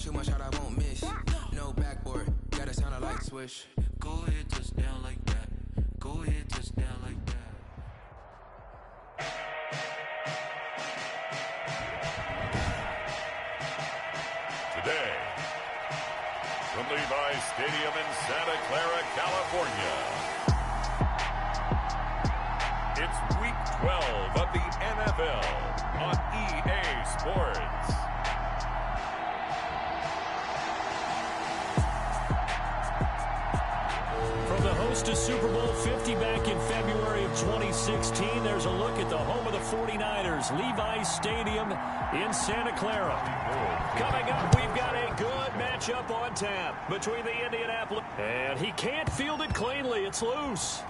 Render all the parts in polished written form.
too much out, I won't miss. No backboard, gotta sound like swish. Go ahead, touchdown like that. Go ahead, touchdown like that. Today, from Levi's Stadium in Santa Clara, California, it's Week 12 of the NFL on EA Sports. From the host to Super Bowl 50 back in February of 2016, there's a look at the home of the 49ers, Levi's Stadium in Santa Clara. Coming up, we've got a good matchup on tap between the Indianapolis, and he can't field it cleanly. It's loose.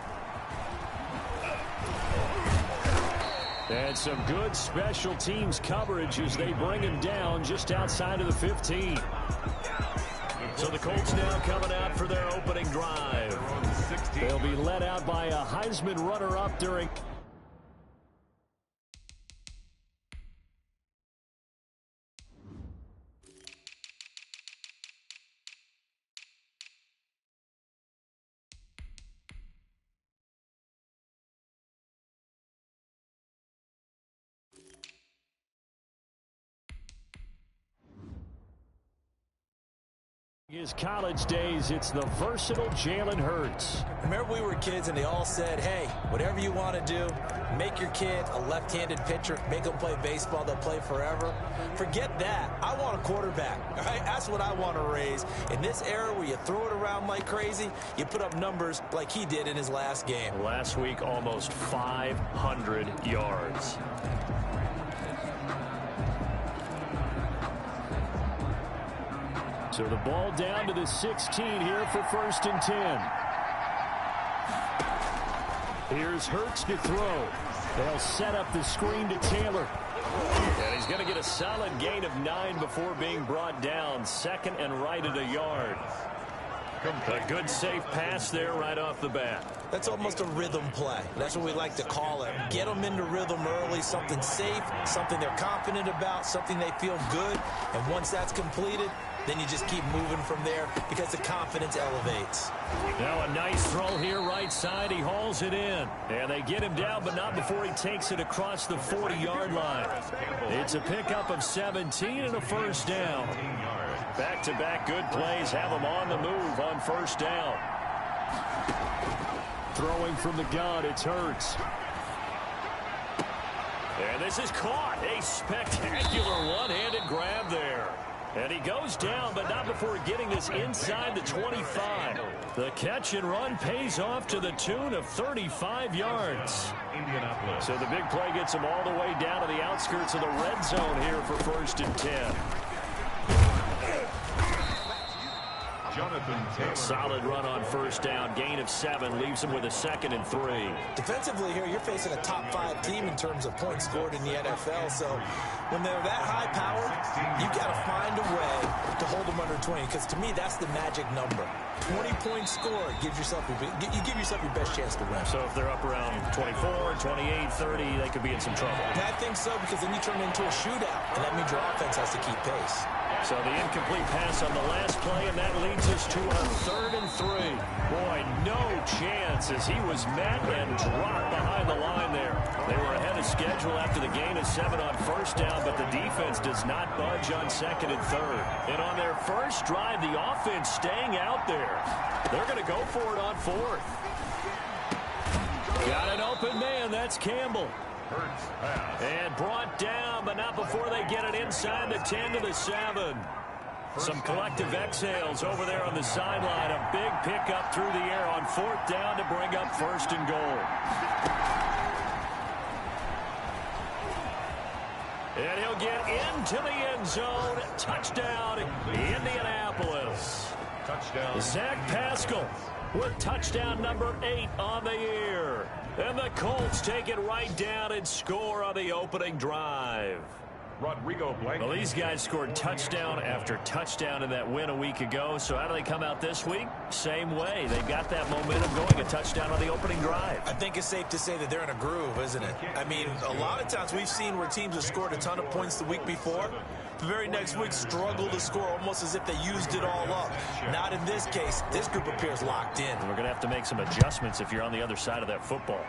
And some good special teams coverage as they bring him down just outside of the 15. So the Colts now coming out for their opening drive. They'll be led out by a Heisman runner-up during... his college days, it's the versatile Jalen Hurts. Remember we were kids and they all said, hey, whatever you want to do, make your kid a left-handed pitcher, make him play baseball, they'll play forever. Forget that. I want a quarterback. All right? That's what I want to raise. In this era where you throw it around like crazy, you put up numbers like he did in his last game. Last week, almost 500 yards. So the ball down to the 16 here for 1st and 10. Here's Hurts to throw. They'll set up the screen to Taylor. And he's going to get a solid gain of 9 before being brought down. 2nd and right at a yard. A good safe pass there right off the bat. That's almost a rhythm play. That's what we like to call it. Get them into rhythm early, something safe, something they're confident about, something they feel good. And once that's completed, then you just keep moving from there because the confidence elevates. Now a nice throw here right side. He hauls it in. And they get him down, but not before he takes it across the 40-yard line. It's a pickup of 17 and a 1st down. Back-to-back good plays have him on the move on 1st down. Throwing from the gun, it's Hurts. And this is caught. A spectacular one-handed grab there. And he goes down, but not before getting this inside the 25. The catch and run pays off to the tune of 35 yards. So the big play gets him all the way down to the outskirts of the red zone here for 1st and 10. Solid run on 1st down. Gain of 7 leaves him with a 2nd and 3. Defensively here, you're facing a top 5 team in terms of points scored in the NFL. So when they're that high powered, you got to find a way to hold them under 20. Because to me, that's the magic number. 20 points scored gives yourself you give yourself your best chance to win. So if they're up around 24, 28, 30, they could be in some trouble. And I think so, because then you turn it into a shootout, and that means your offense has to keep pace. So the incomplete pass on the last play, and that leads us to a 3rd and 3. Boy, no chance as he was met and dropped behind the line there. They were ahead of schedule after the gain of 7 on 1st down, but the defense does not budge on 2nd and 3rd. And on their first drive, the offense staying out there. They're going to go for it on 4th. Got an open man. That's Campbell. And brought down, but not before they get it inside the 10 to the 7. Some collective exhales over there on the sideline. A big pickup through the air on 4th down to bring up 1st and goal. And he'll get into the end zone. Touchdown, Indianapolis. Touchdown. Zach Pascal with touchdown number 8 on the year. And the Colts take it right down and score on the opening drive. Rodrigo Blank. Well, these guys scored touchdown after touchdown in that win a week ago. So how do they come out this week? Same way. They've got that momentum going, a touchdown on the opening drive. I think it's safe to say that they're in a groove, isn't it? I mean, a lot of times we've seen where teams have scored a ton of points the week before. The very next week, struggle to score almost as if they used it all up. Not in this case. This group appears locked in. We're going to have to make some adjustments if you're on the other side of that football.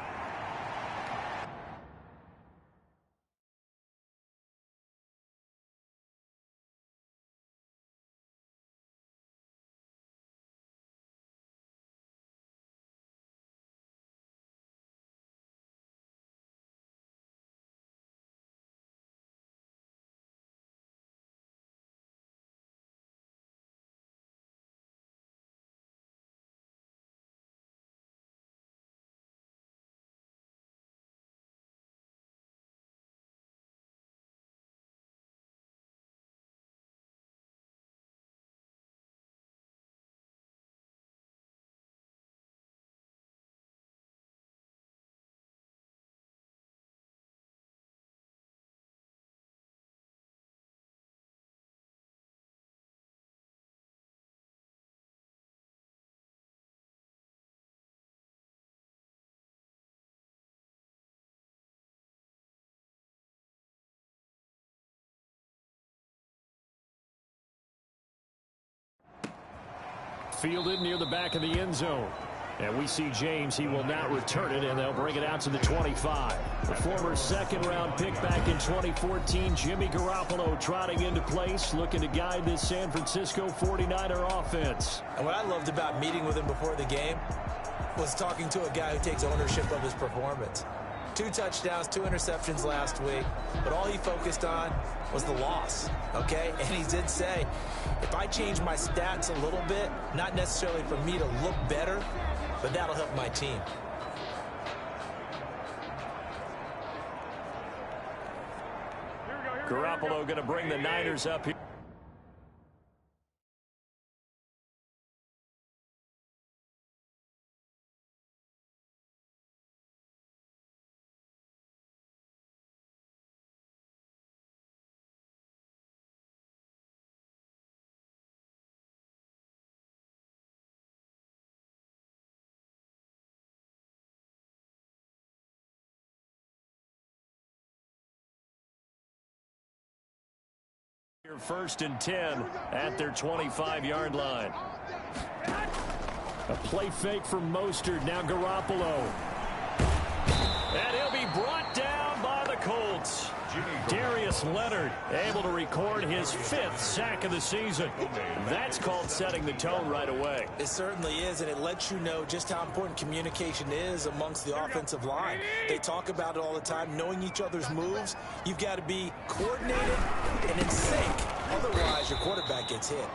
Fielded near the back of the end zone. And we see James. He will not return it, and they'll bring it out to the 25. The former second-round pick back in 2014, Jimmy Garoppolo, trotting into place, looking to guide this San Francisco 49er offense. And what I loved about meeting with him before the game was talking to a guy who takes ownership of his performance. 2 touchdowns, 2 interceptions last week, but all he focused on was the loss, okay? And he did say, if I change my stats a little bit, not necessarily for me to look better, but that'll help my team. Garoppolo going to bring the Niners up here. First and 10 at their 25-yard line. A play fake from Mostert. Now Garoppolo. And he'll be brought down by the Colts. Darius Leonard able to record his 5th sack of the season. That's called setting the tone right away. It certainly is, and it lets you know just how important communication is amongst the offensive line. They talk about it all the time, knowing each other's moves. You've got to be coordinated and in sync. Otherwise, your quarterback gets hit.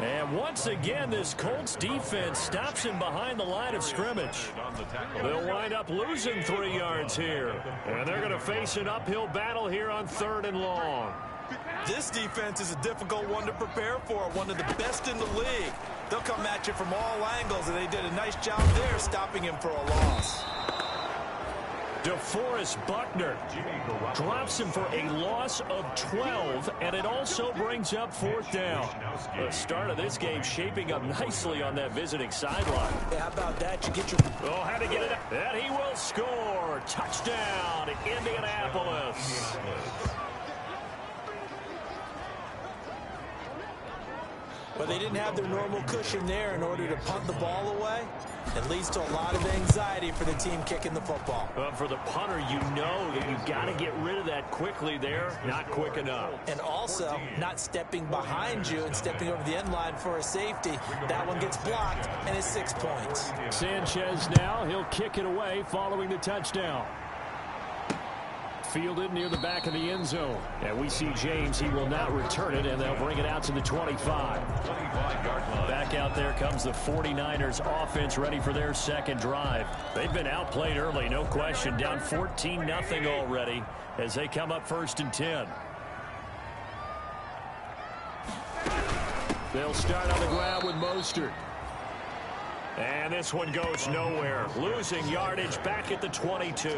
And once again, this Colts defense stops him behind the line of scrimmage. They'll wind up losing 3 yards here. And they're going to face an uphill battle here on 3rd and long. This defense is a difficult one to prepare for, one of the best in the league. They'll come at you from all angles, and they did a nice job there stopping him for a loss. DeForest Buckner drops him for a loss of 12, and it also brings up 4th down. The start of this game shaping up nicely on that visiting sideline. Yeah, how about that? You get your... Oh, had to get it up. And he will score. Touchdown, Indianapolis. But they didn't have their normal cushion there in order to punt the ball away. It leads to a lot of anxiety for the team kicking the football. But for the punter, you know that you've got to get rid of that quickly there. Not quick enough. And also, not stepping behind you and stepping over the end line for a safety. That one gets blocked, and it's 6 points. Sanchez now. He'll kick it away following the touchdown. Fielded near the back of the end zone. And we see James. He will not return it, and they'll bring it out to the 25. Back out there comes the 49ers offense, ready for their 2nd drive. They've been outplayed early, no question. Down 14-0 already as they come up 1st and 10. They'll start on the ground with Mostert. And this one goes nowhere. Losing yardage back at the 22.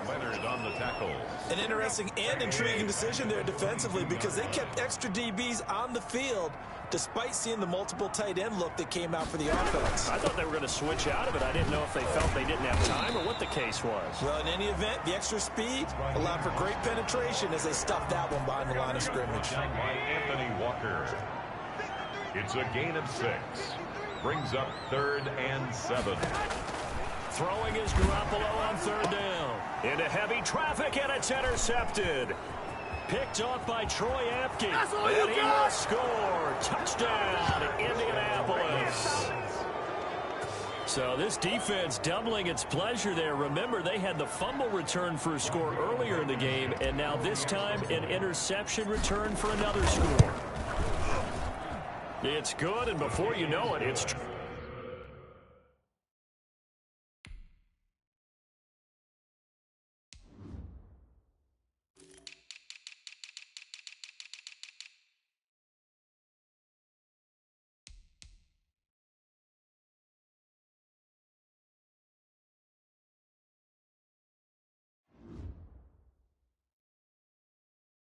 Leonard on the tackle. An interesting and intriguing decision there defensively because they kept extra DBs on the field despite seeing the multiple tight end look that came out for the offense. I thought they were going to switch out of it. I didn't know if they felt they didn't have time or what the case was. Well, in any event, the extra speed allowed for great penetration as they stuffed that one behind the line of scrimmage. By Anthony Walker. It's a gain of 6. Brings up 3rd and 7. Throwing is Garoppolo on 3rd down. Into heavy traffic, and it's intercepted. Picked off by Troy Apke. And he will score. Touchdown, Indianapolis. So this defense doubling its pleasure there. Remember, they had the fumble return for a score earlier in the game, and now this time an interception return for another score. It's good, and before you know it, it's...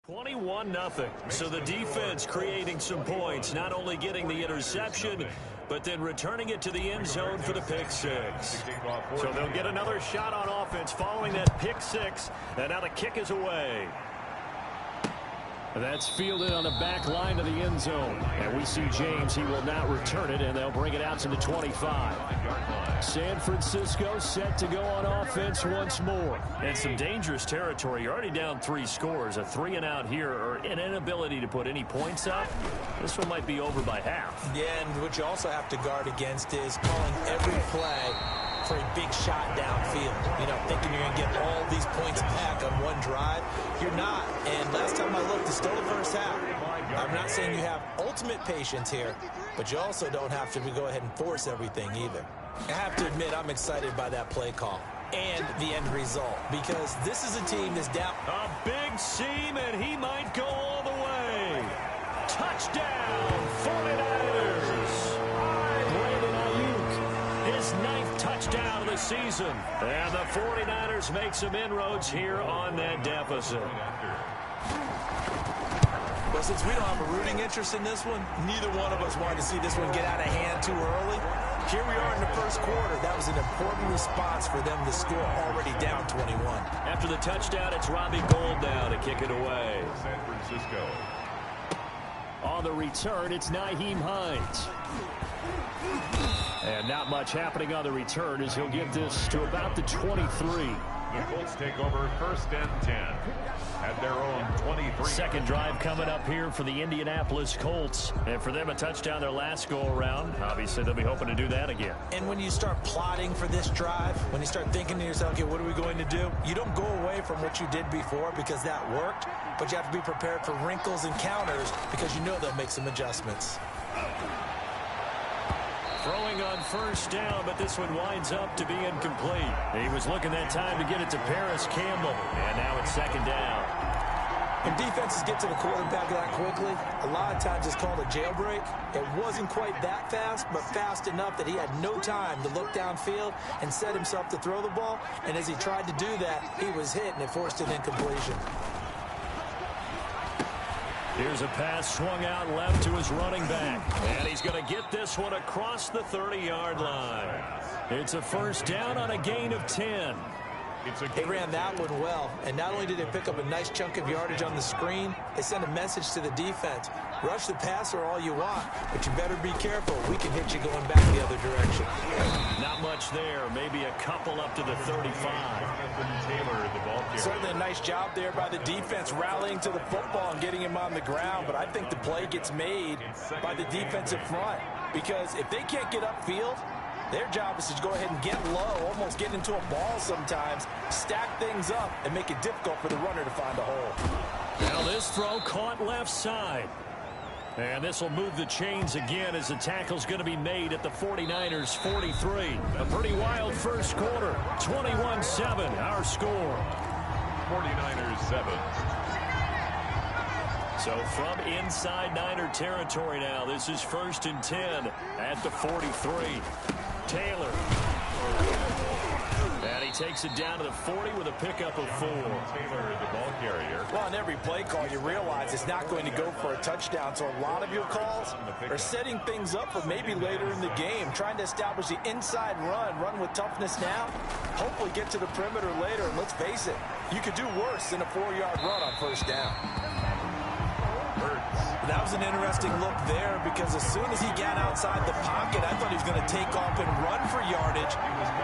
$21-0. So the defense creating some points, not only getting the interception, but then returning it to the end zone for the pick 6. So they'll get another shot on offense following that pick 6, and now the kick is away. That's fielded on the back line of the end zone. And we see James. He will not return it, and they'll bring it out to the 25. San Francisco set to go on offense once more. And some dangerous territory. You're already down 3 scores. A 3-and-out here, or an inability to put any points up. This one might be over by half. Yeah, and what you also have to guard against is calling every play for a big shot downfield. You know, thinking you're going to get all these points back on one drive. You're not. And last time I looked, it's still the first half. I'm not saying you have ultimate patience here, but you also don't have to go ahead and force everything either. I have to admit, I'm excited by that play call and the end result, because this is a team that's down. A big seam, and he might go all the way. Touchdown, 49ers. His 9th touchdown of the season. And the 49ers make some inroads here on that deficit. Well, since we don't have a rooting interest in this one, neither one of us wanted to see this one get out of hand too early. Here we are in the first quarter. That was an important response for them to score already down 21. After the touchdown, it's Robbie Gould now to kick it away. San Francisco. On the return, it's Nyheim Hines. And not much happening on the return as he'll get this to about the 23. The Colts take over 1st and 10 at their own 23. Second drive coming up here for the Indianapolis Colts. And for them, a touchdown their last go-around. Obviously, they'll be hoping to do that again. And when you start plotting for this drive, when you start thinking to yourself, okay, what are we going to do? You don't go away from what you did before because that worked, but you have to be prepared for wrinkles and counters because you know they'll make some adjustments. Throwing on 1st down, but this one winds up to be incomplete. He was looking that time to get it to Paris Campbell, and now it's 2nd down. When defenses get to the quarterback that quickly, a lot of times it's called a jailbreak. It wasn't quite that fast, but fast enough that he had no time to look downfield and set himself to throw the ball. And as he tried to do that, he was hit, and it forced an incompletion. Here's a pass swung out left to his running back. And he's going to get this one across the 30-yard line. It's a 1st down on a gain of 10. They ran that one well, and not only did they pick up a nice chunk of yardage on the screen, they sent a message to the defense. Rush the passer all you want, but you better be careful. We can hit you going back the other direction. Not much there. Maybe a couple up to the 35. Certainly a nice job there by the defense rallying to the football and getting him on the ground, but I think the play gets made by the defensive front because if they can't get upfield, their job is to go ahead and get low, almost get into a ball sometimes, stack things up, and make it difficult for the runner to find a hole. Now this throw caught left side. And this will move the chains again as the tackle's going to be made at the 49ers 43. A pretty wild first quarter. 21-7, our score. 49ers 7. So from inside Niner territory now, this is 1st and 10 at the 43. Taylor. And he takes it down to the 40 with a pickup of 4. Taylor, the ball carrier. Well, on every play call, you realize it's not going to go for a touchdown. So a lot of your calls are setting things up for maybe later in the game, trying to establish the inside run with toughness now, hopefully get to the perimeter later. And let's face it, you could do worse than a 4-yard run on first down. That was an interesting look there because as soon as he got outside the pocket, I thought he was going to take off and run for yardage.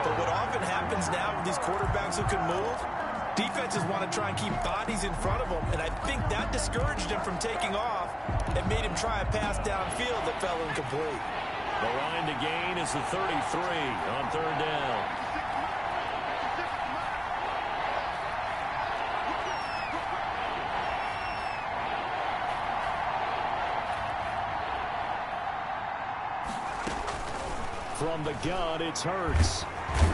But what often happens now with these quarterbacks who can move, defenses want to try and keep bodies in front of them, and I think that discouraged him from taking off and made him try a pass downfield that fell incomplete. The line to gain is the 33 on third down. From the gun, it's Hurts.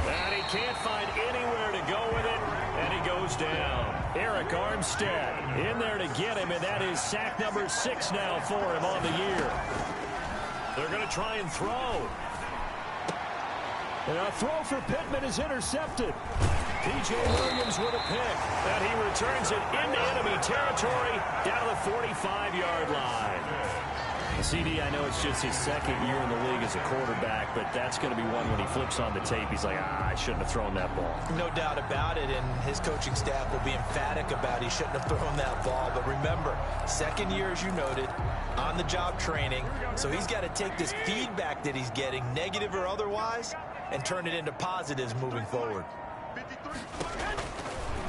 And he can't find anywhere to go with it, and he goes down. Eric Armstead in there to get him, and that is sack number 6 now for him on the year. They're going to try and throw. And a throw for Pittman is intercepted. P.J. Williams with a pick, and he returns it into enemy territory down to the 45-yard line. CD, I know it's just his second year in the league as a quarterback, but that's going to be one when he flips on the tape. He's like, I shouldn't have thrown that ball. No doubt about it, and his coaching staff will be emphatic about he shouldn't have thrown that ball. But remember, second year, as you noted, on-the-job training, so he's got to take this feedback that he's getting, negative or otherwise, and turn it into positives moving forward.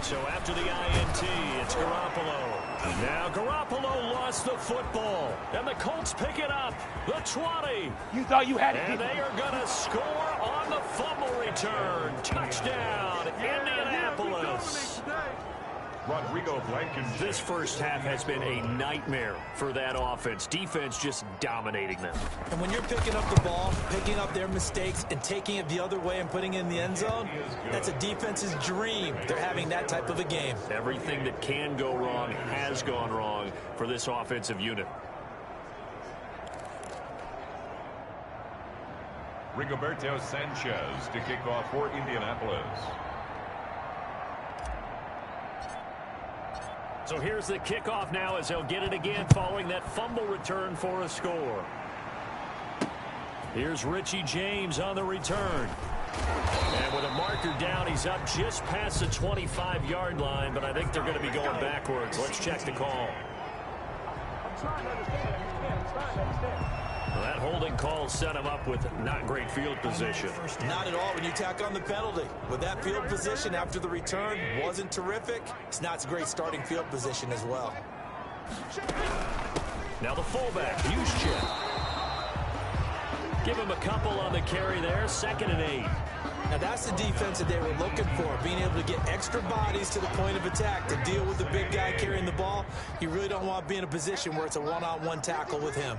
So after the INT, it's Garoppolo. Now Garoppolo lost the football, and the Colts pick it up. The 20. You thought you had it. And they are going to score on the fumble return. Touchdown, Indianapolis. Rodrigo Blankenship. This first half has been a nightmare for that offense. Defense just dominating them. And when you're picking up the ball, picking up their mistakes, and taking it the other way and putting it in the end zone, that's a defense's dream. They're having that type of a game. Everything that can go wrong has gone wrong for this offensive unit. Rigoberto Sanchez to kick off for Indianapolis. So here's the kickoff now as they'll get it again following that fumble return for a score. Here's Richie James on the return. And with a marker down, he's up just past the 25-yard line, but I think they're going to be going backwards. Let's check the call. Well, that holding call set him up with not great field position. Not at all when you tack on the penalty. With that field position after the return wasn't terrific, it's not a great starting field position as well. Now the fullback, Juszczyk. Give him a couple on the carry there, 2nd and 8. Now that's the defense that they were looking for, being able to get extra bodies to the point of attack to deal with the big guy carrying the ball. You really don't want to be in a position where it's a one-on-one tackle with him.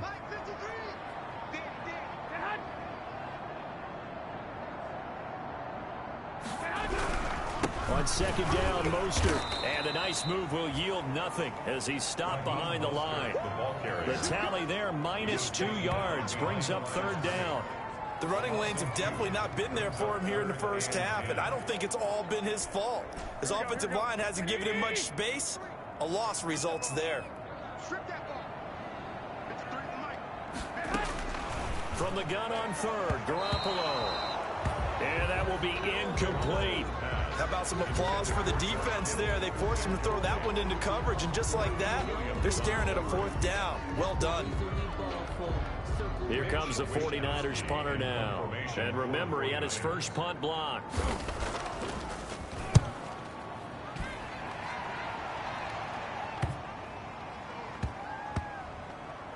On 2nd down, Mostert. And a nice move will yield nothing as he's stopped behind the line. The tally there, -2 yards, brings up 3rd down. The running lanes have definitely not been there for him here in the first half, and I don't think it's all been his fault. His offensive line hasn't given him much space. A loss results there. From the gun on 3rd, Garoppolo. And that will be incomplete. How about some applause for the defense there? They forced him to throw that one into coverage, and just like that, they're staring at a 4th down. Well done. Here comes the 49ers punter now. And remember, he had his first punt blocked.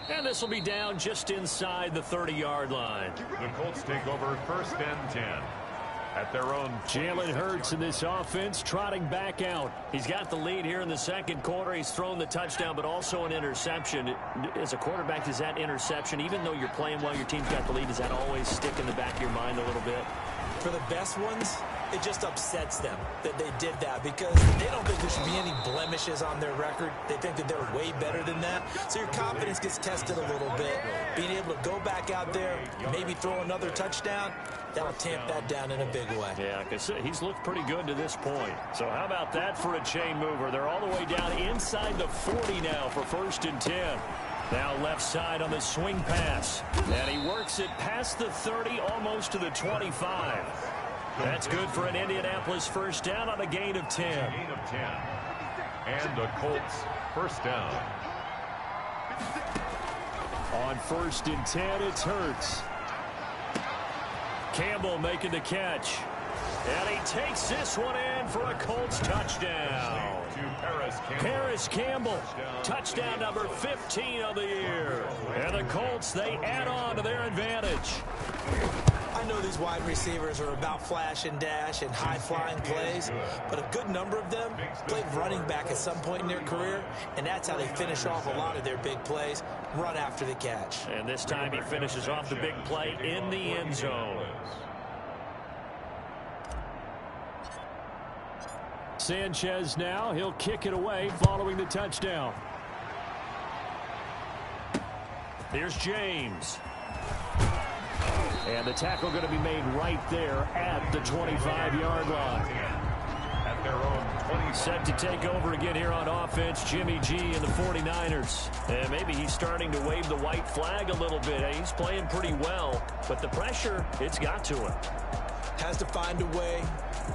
And this will be down just inside the 30-yard line. The Colts take over 1st and 10. At their own. Jalen Hurts in this offense trotting back out. He's got the lead here in the 2nd quarter. He's thrown the touchdown, but also an interception. As a quarterback, does that interception, even though you're playing well, your team's got the lead, does that always stick in the back of your mind a little bit? For the best ones, it just upsets them that they did that because they don't think there should be any blemishes on their record. They think that they're way better than that. So your confidence gets tested a little bit. Being able to go back out there, maybe throw another touchdown, That'll tamp that down in a big way. Yeah, because he's looked pretty good to this point. So how about that for a chain mover? They're all the way down inside the 40 now for 1st and 10. Now left side on the swing pass. And he works it past the 30, almost to the 25. That's good for an Indianapolis first down on a gain of 10. Gain of 10. And the Colts first down. On 1st and 10, it's Hurts. Campbell making the catch. And he takes this one in for a Colts touchdown. Paris Campbell, touchdown number 15 of the year. And the Colts, they add on to their advantage. I know these wide receivers are about flash and dash and high-flying plays, but a good number of them played running back at some point in their career, and that's how they finish off a lot of their big plays, run after the catch. And this time he finishes off the big play in the end zone. Sanchez now, he'll kick it away following the touchdown. Here's James. And the tackle going to be made right there at the 25-yard line. At their own 20. Set to take over again here on offense, Jimmy G and the 49ers. And maybe he's starting to wave the white flag a little bit. He's playing pretty well, but the pressure, it's got to him. Has to find a way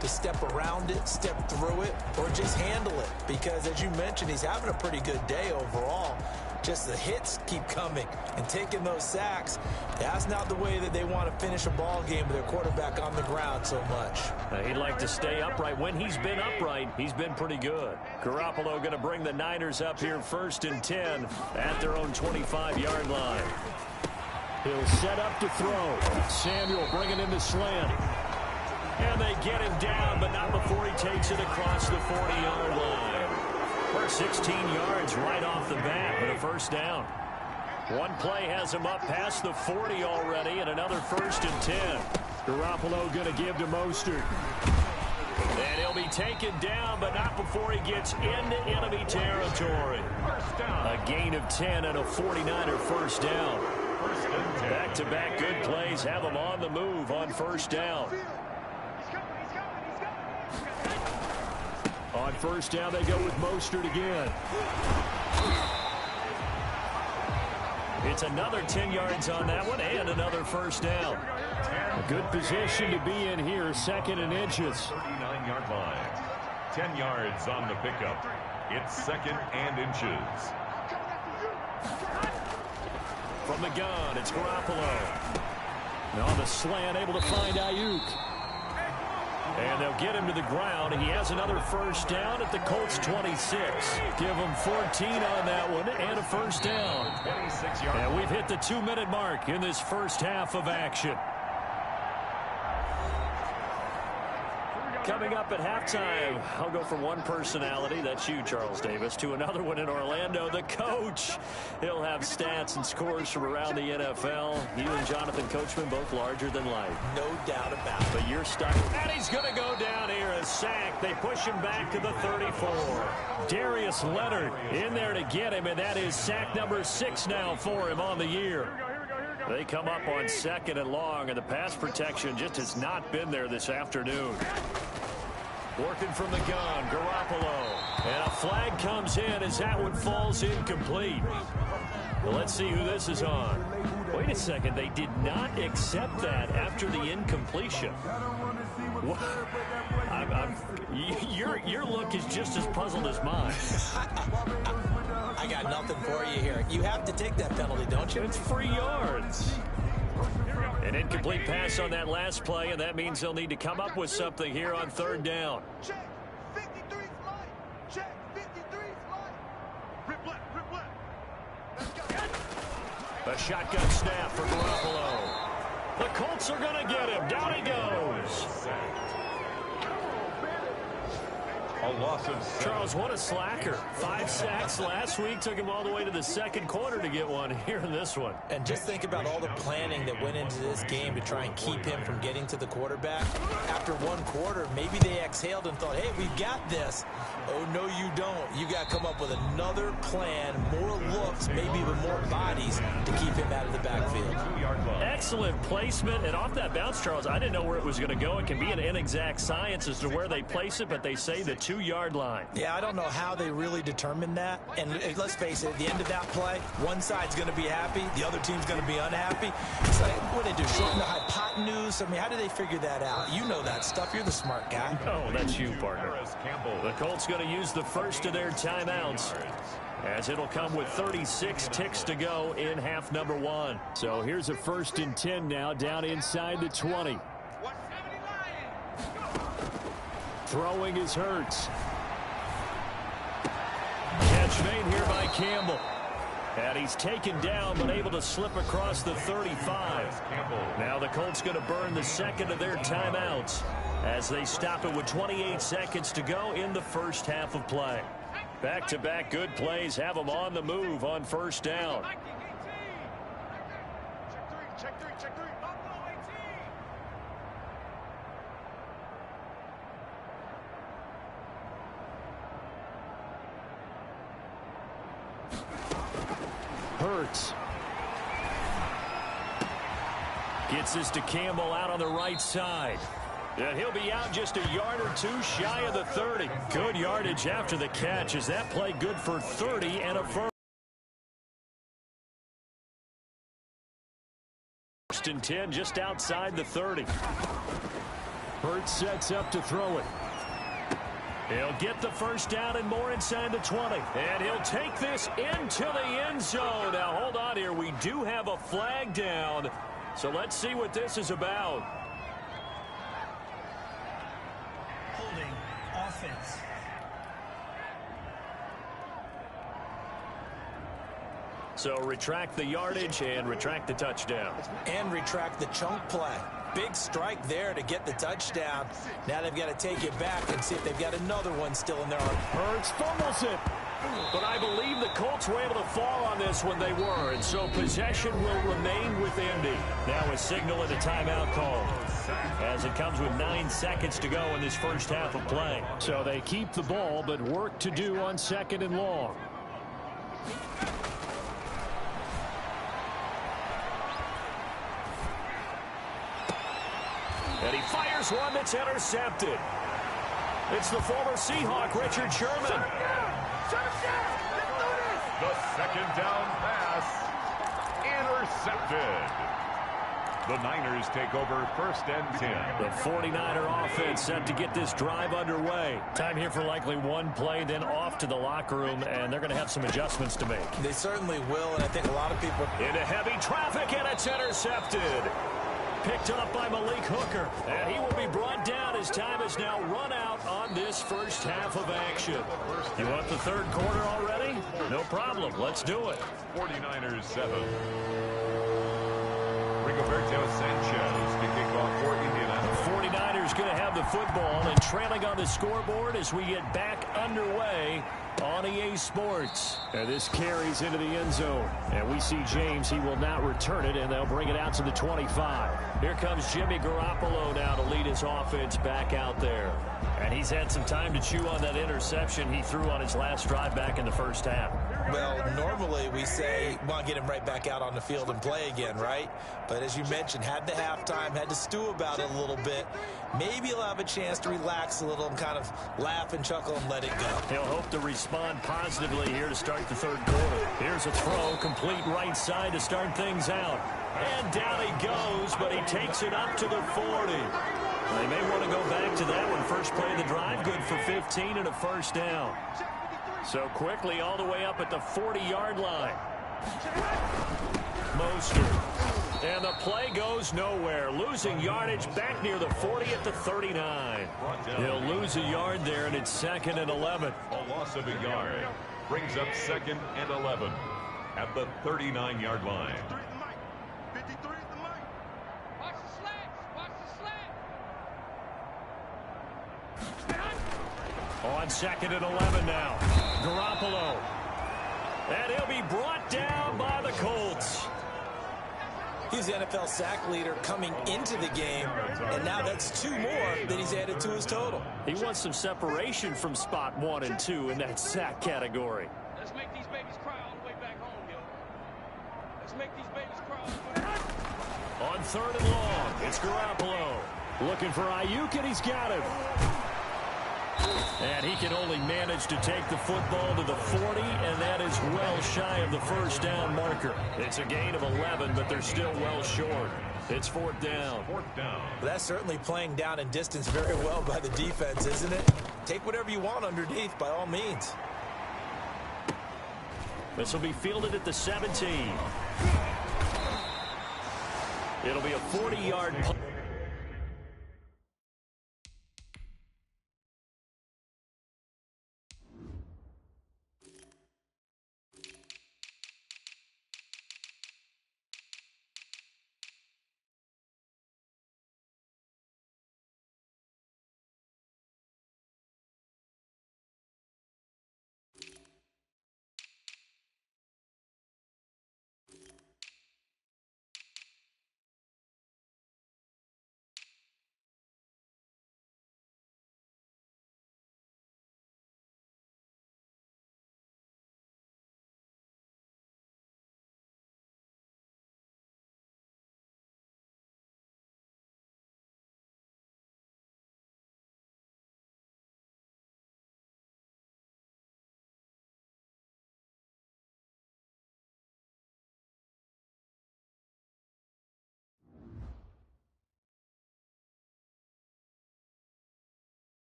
to step around it, step through it, or just handle it. Because, as you mentioned, he's having a pretty good day overall. Just the hits keep coming and taking those sacks. That's not the way that they want to finish a ball game with their quarterback on the ground so much. He'd like to stay upright. When he's been upright, he's been pretty good. Garoppolo going to bring the Niners up here 1st and 10 at their own 25-yard line. He'll set up to throw. Samuel bringing in the slant. And they get him down, but not before he takes it across the 40-yard line. First 16 yards right off the bat with a first down. One play has him up past the 40 already, and another 1st and 10. Garoppolo going to give to Mostert. And he'll be taken down, but not before he gets into enemy territory. A gain of 10 and a 49er first down. Back-to-back good plays have him on the move on first down. On first down, they go with Mostert again. It's another 10 yards on that one and another first down. A good position to be in here, 2nd and inches. 39-yard line. 10 yards on the pickup. It's 2nd and inches. From the gun, it's Garoppolo. Now on the slant, able to find Ayuk. And they'll get him to the ground. He has another first down at the Colts 26. Give him 14 on that one and a first down. And we've hit the 2-minute mark in this first half of action. Coming up at halftime, I'll go from one personality, that's you, Charles Davis, to another one in Orlando, the coach. He'll have stats and scores from around the NFL. You and Jonathan Coachman, both larger than life. No doubt about it. But you're stuck. And he's going to go down here, a sack. They push him back to the 34. Darius Leonard in there to get him, and that is sack number 6 now for him on the year. They come up on 2nd and long, and the pass protection just has not been there this afternoon. Working from the gun, Garoppolo. And a flag comes in as that one falls incomplete. Well, let's see who this is on. Wait a second, they did not accept that after the incompletion. Your look is just as puzzled as mine. I got nothing for you here. You have to take that penalty, don't you? It's free yards. An incomplete pass on that last play, and that means they'll need to come up with something here on 3rd down. Check. 53's line. Check. 53's line. Rip left. A shotgun snap for Garoppolo. The Colts are going to get him. Down he goes. A loss of 7. Charles, what a slacker. 5 sacks last week. Took him all the way to the 2nd quarter to get one here in this one. And just think about all the planning that went into this game to try and keep him from getting to the quarterback. After 1 quarter, maybe they exhaled and thought, hey, we've got this. Oh, no, you don't. You got to come up with another plan, more looks, maybe even more bodies to keep him out of the backfield. Excellent excellent placement. And off that bounce, Charles, I didn't know where it was going to go. It can be an inexact science as to where they place it, but they say the 2-yard line. Yeah, I don't know how they really determined that. And let's face it, at the end of that play, one side's going to be happy, the other team's going to be unhappy. It's like, what do they do, shorten the hypotenuse? I mean, how do they figure that out? You know that stuff. You're the smart guy. Oh, that's you, partner. The Colts going to use the first of their timeouts, as it'll come with 36 ticks to go in half number 1. So here's a 1st and 10 now, down inside the 20. Throwing is Hurts. Catch made here by Campbell. And he's taken down, but able to slip across the 35. Now the Colts going to burn the second of their timeouts as they stop it with 28 seconds to go in the first half of play. Back-to-back good plays have them on the move on first down. Check three. Hurts. Gets this to Campbell out on the right side. And he'll be out just a yard or two shy of the 30. Good yardage after the catch. Is that play good for 30 and a first? 1st and 10 just outside the 30. Hurts sets up to throw it. He'll get the first down and more inside the 20. And he'll take this into the end zone. Now, hold on here. We do have a flag down. So let's see what this is about. Holding offense. So retract the yardage and retract the touchdown. And retract the chunk play. Big strike there to get the touchdown. Now they've got to take it back and see if they've got another one still in their arm. Hurts fumbles it. But I believe the Colts were able to fall on this when they were, and so possession will remain with Indy. Now a signal and a timeout call, as it comes with 9 seconds to go in this first half of play. So they keep the ball, but work to do on 2nd and long. And he fires one that's intercepted. It's the former Seahawk, Richard Sherman. The 2nd down pass intercepted. The Niners take over 1st and 10. The 49er offense set to get this drive underway. Time here for likely one play, then off to the locker room, and they're going to have some adjustments to make. They certainly will, and I think a lot of people... Into heavy traffic, and it's intercepted. Picked up by Malik Hooker, and he will be brought down as time is now run out on this first half of action. You want the 3rd quarter already? No problem. Let's do it. 49ers 7. Rigoberto Sanchez to kick off for Indianapolis. 49ers going to have the football and trailing on the scoreboard as we get back underway on EA Sports. And this carries into the end zone. And we see James. He will not return it, and they'll bring it out to the 25. Here comes Jimmy Garoppolo now to lead his offense back out there. And he's had some time to chew on that interception he threw on his last drive back in the first half. Well, normally we say, well, get him right back out on the field and play again, right? But as you mentioned, had the halftime, had to stew about it a little bit. Maybe he'll have a chance to relax a little and kind of laugh and chuckle and let it go. He'll hope to respond positively here to start the 3rd quarter. Here's a throw, complete right side to start things out. And down he goes, but he takes it up to the 40. They may want to go back to that one. First play of the drive, good for 15 and a first down. So quickly all the way up at the 40-yard line. Mostert. And the play goes nowhere. Losing yardage back near the 40 at the 39. He'll lose a yard there, and it's 2nd and 11. A loss of a yard brings up 2nd and 11 at the 39-yard line. 53 is the mic. Watch the slants. Watch the slants. On 2nd and 11 now. Garoppolo. And he'll be brought down by the Colts. He's the NFL sack leader coming into the game, and now that's 2 more that he's added to his total. He wants some separation from spot 1 and 2 in that sack category. Let's make these babies cry all the way back home, yo. Let's make these babies cry all the way back home. On third and long. It's Garoppolo. Looking for Ayuk, and he's got him. And he can only manage to take the football to the 40, and that is well shy of the first down marker. It's a gain of 11, but they're still well short. It's fourth down. That's certainly playing down in distance very well by the defense, isn't it? Take whatever you want underneath, by all means. This will be fielded at the 17. It'll be a 40-yard punt.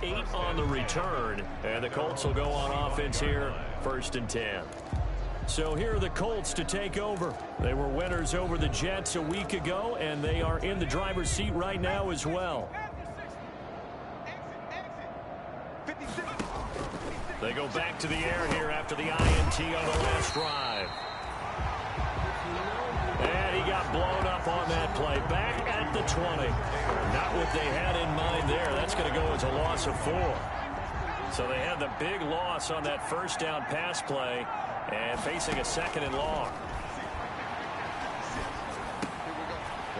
Eight on the return, and the Colts will go on offense here, 1st and 10. So here are the Colts to take over. They were winners over the Jets a week ago, and they are in the driver's seat right now as well. They go back to the air here after the INT on the last drive. And he got blown up on that play. Back at the 20. Not what they had in mind there. That's going to go as a loss of 4. So they had the big loss on that first down pass play and facing a 2nd and long.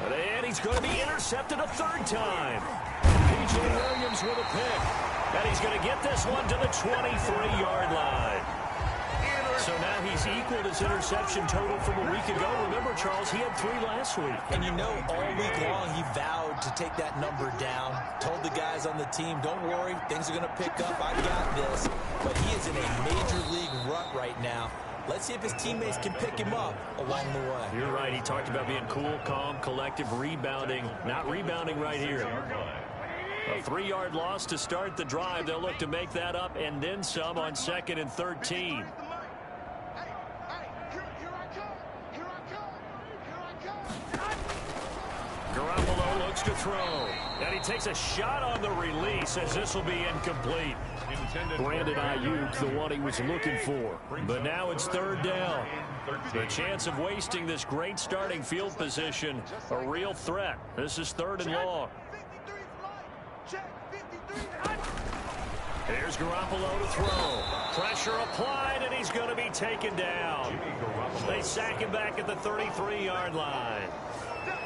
And he's going to be intercepted a 3rd time. P.J. Williams with a pick. And he's going to get this one to the 23-yard line. So now he's equaled his interception total from a week ago. Remember, Charles, he had 3 last week. And you know, all week long he vowed to take that number down. Told the guys on the team, don't worry, things are going to pick up. I've got this. But he is in a major league rut right now. Let's see if his teammates can pick him up along the way. You're right. He talked about being cool, calm, collective, rebounding. Not rebounding right here. A 3-yard loss to start the drive. They'll look to make that up and then some on 2nd and 13. Garoppolo looks to throw. And he takes a shot on the release as this will be incomplete. Brandon Ayuk, the one he was looking for. But now it's 3rd down. The chance of wasting this great starting field position, a real threat. This is 3rd and long. Here's Garoppolo to throw. Pressure applied, and he's going to be taken down. They sack him back at the 33-yard line.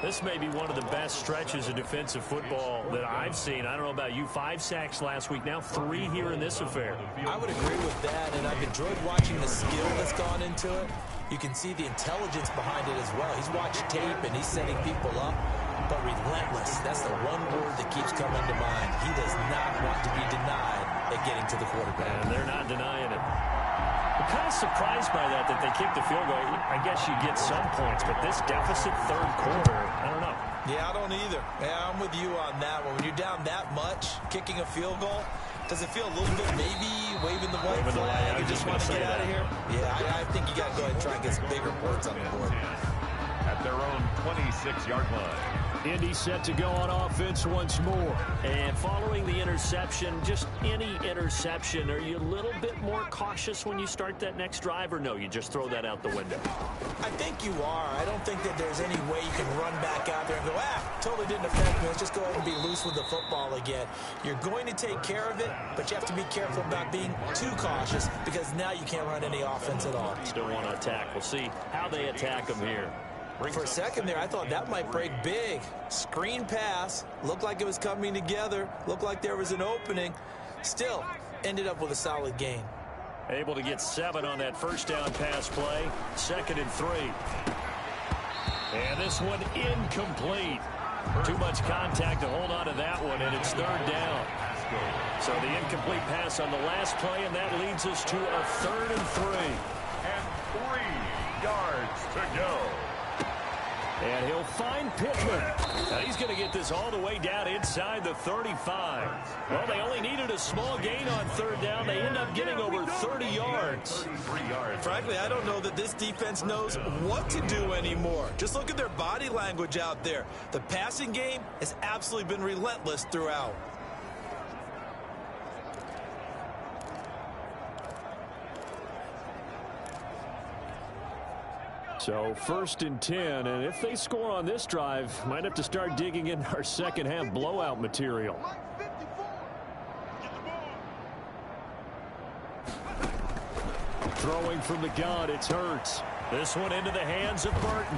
This may be one of the best stretches of defensive football that I've seen. I don't know about you. 5 sacks last week, now 3 here in this affair. I would agree with that, and I've enjoyed watching the skill that's gone into it. You can see the intelligence behind it as well. He's watched tape, and he's setting people up. But relentless, that's the one word that keeps coming to mind. He does not want to be denied at getting to the quarterback. And they're not denying it. I'm kind of surprised by that they kicked the field goal. I guess you get some points, but this deficit 3rd quarter, I don't know. Yeah, I don't either. Yeah, I'm with you on that one. When you're down that much, kicking a field goal, does it feel a little bit maybe waving the white flag? You just want to get out of here? Yeah, I think you got to go ahead and try and get some bigger points on the board. At their own 26-yard line. Indy set to go on offense once more. And following the interception, just any interception, are you a little bit more cautious when you start that next drive, or no, you just throw that out the window? I think you are. I don't think that there's any way you can run back out there and go, totally didn't affect me. Let's just go ahead and be loose with the football again. You're going to take care of it, but you have to be careful about being too cautious because now you can't run any offense at all. Still want to attack. We'll see how they attack them here. For a second there, I thought that might break big. Screen pass. Looked like it was coming together. Looked like there was an opening. Still, ended up with a solid gain. Able to get 7 on that first down pass play. 2nd and 3. And this one incomplete. Too much contact to hold on to that one, and it's third down. So the incomplete pass on the last play, and that leads us to a 3rd and 3. And 3 yards to go. And he'll find Pittman. Now he's going to get this all the way down inside the 35. Well, they only needed a small gain on third down. They end up getting over 30 yards. Frankly, I don't know that this defense knows what to do anymore. Just look at their body language out there. The passing game has absolutely been relentless throughout. So 1st and 10, and if they score on this drive, might have to start digging in our second half blowout material. Throwing from the gun, it's Hurts. This one into the hands of Burton.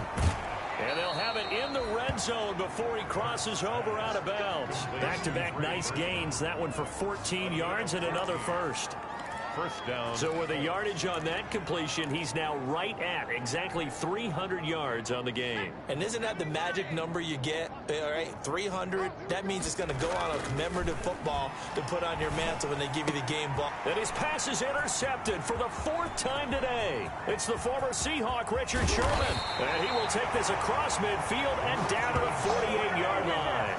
And they'll have it in the red zone before he crosses over out of bounds. Back-to-back nice gains. That one for 14 yards and another first. First down. So with a yardage on that completion, he's now right at exactly 300 yards on the game. And isn't that the magic number you get? All right, 300. That means it's going to go on a commemorative football to put on your mantle when they give you the game ball. And his pass is intercepted for the 4th time today. It's the former Seahawk, Richard Sherman. And he will take this across midfield and down to the 48-yard line.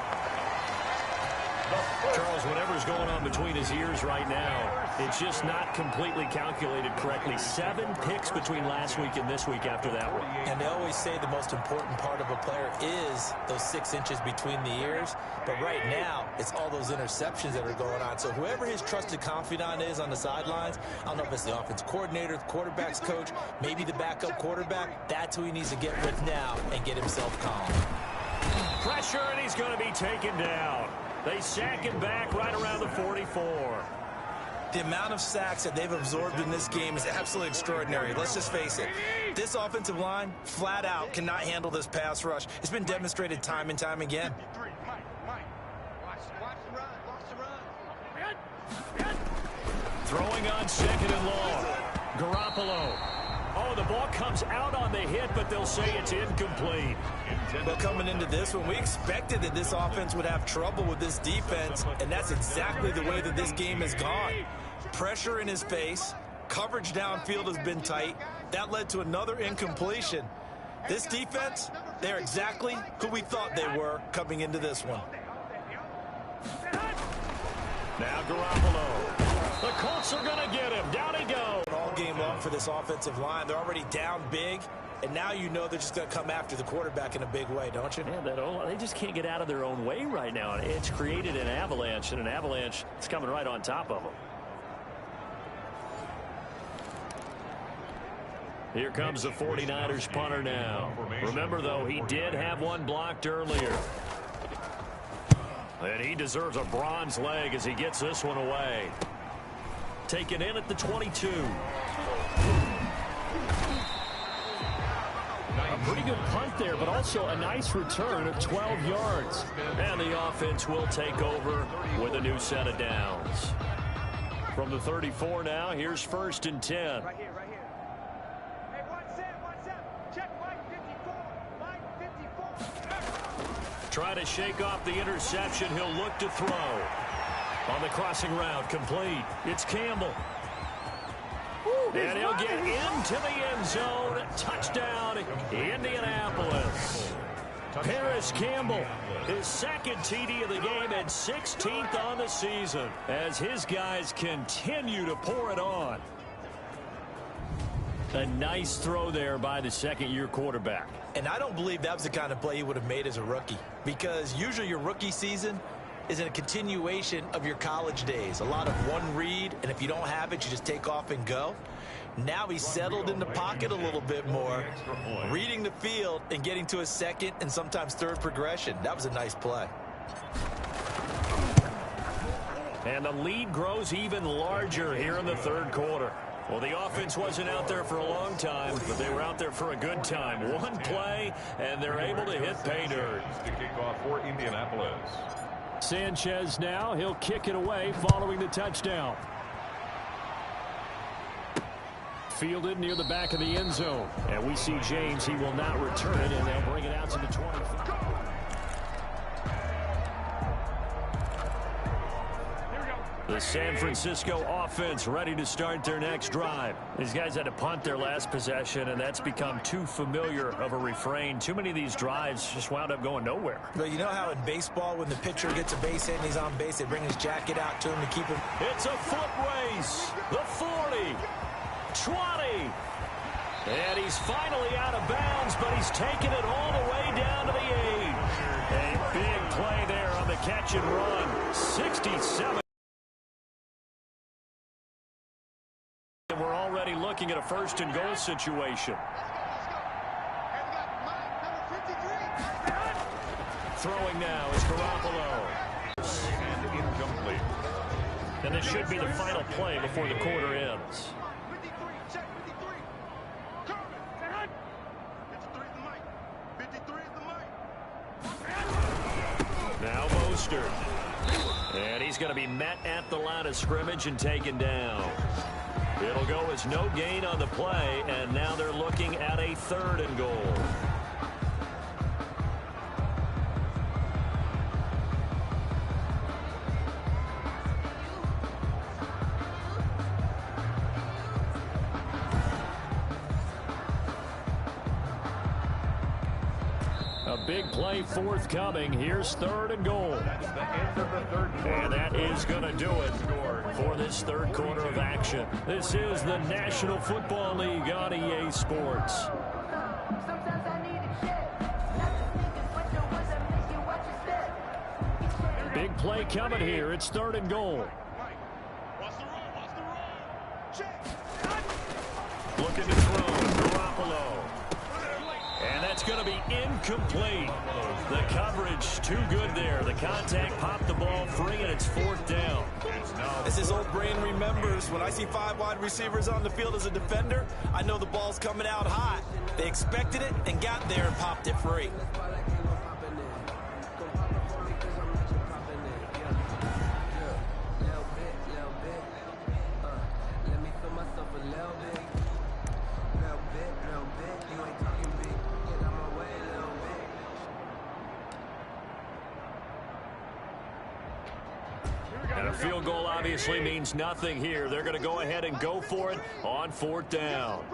Charles, whatever's going on between his ears right now, it's just not completely calculated correctly. 7 picks between last week and this week after that one. And they always say the most important part of a player is those 6 inches between the ears. But right now, it's all those interceptions that are going on. So whoever his trusted confidant is on the sidelines, I don't know if it's the offense coordinator, the quarterback's coach, maybe the backup quarterback, that's who he needs to get with now and get himself calm. Pressure, and he's going to be taken down. They sack him back right around the 44. The amount of sacks that they've absorbed in this game is absolutely extraordinary. Let's just face it. This offensive line, flat out, cannot handle this pass rush. It's been demonstrated time and time again. Throwing on 2nd and long. Garoppolo. Oh, the ball comes out on the hit, but they'll say it's incomplete. But coming into this one, we expected that this offense would have trouble with this defense, and that's exactly the way that this game has gone. Pressure in his face, coverage downfield has been tight. That led to another incompletion. This defense, they're exactly who we thought they were coming into this one. Now Garoppolo. The Colts are going to get him. Down he goes. All game long for this offensive line. They're already down big, and now you know they're just going to come after the quarterback in a big way, don't you? Yeah, they just can't get out of their own way right now. It's created an avalanche, and an avalanche is coming right on top of them. Here comes the 49ers punter now. Remember, though, he did have one blocked earlier. And he deserves a bronze leg as he gets this one away. Taken in at the 22. A pretty good punt there, but also a nice return of 12 yards. And the offense will take over with a new set of downs. From the 34 now, here's 1st and 10. Right here, right here. Hey, 1-7. Check Mike 54. Mike 54. Trying to shake off the interception. He'll look to throw. On the crossing route, complete. It's Campbell. And he'll get into the end zone. Touchdown, Indianapolis. Paris Campbell, his 2nd TD of the game and 16th on the season as his guys continue to pour it on. A nice throw there by the 2nd-year quarterback. And I don't believe that was the kind of play he would have made as a rookie, because usually your rookie season is a continuation of your college days. A lot of one read, and if you don't have it, you just take off and go. Now he's settled in the pocket a little bit more, reading the field and getting to a 2nd and sometimes 3rd progression. That was a nice play. And the lead grows even larger here in the 3rd quarter. Well, the offense wasn't out there for a long time, but they were out there for a good time. One play, and they're able to hit pay dirt. To kick off for Indianapolis. Sanchez now. He'll kick it away following the touchdown. Fielded near the back of the end zone. And we see James. He will not return it, and they'll bring it out. Johnson to 25. The San Francisco offense ready to start their next drive. These guys had to punt their last possession, and that's become too familiar of a refrain. Too many of these drives just wound up going nowhere. But you know how in baseball, when the pitcher gets a base hit and he's on base, they bring his jacket out to him to keep him. It's a foot race. The 40, 20. And he's finally out of bounds, but he's taken it all the way down to the 8. A big play there on the catch and run. 67. And we're already looking at a first and goal situation. Throwing now is Garoppolo. And incomplete. And this should be the final play before the quarter ends. 53, check 53. Kermit, 53 is the mic. 53 is the mic. Now Mostert. And he's going to be met at the line of scrimmage and taken down. It'll go as no gain on the play, and now they're looking at a 3rd and goal. A big play forthcoming. Here's 3rd and goal. That's the end of the third quarter. And that is going to do it for this 3rd quarter of action. This is the National Football League on EA Sports. Big play coming here. It's 3rd and goal. Looking to throw. Garoppolo. And that's going to be incomplete. The coverage too good there. The contact popped the ball free, and it's 4th down. As his old brain remembers, when I see 5 wide receivers on the field as a defender, I know the ball's coming out hot. They expected it and got there and popped it free. And a field goal obviously means nothing here. They're going to go ahead and go for it on 4th down.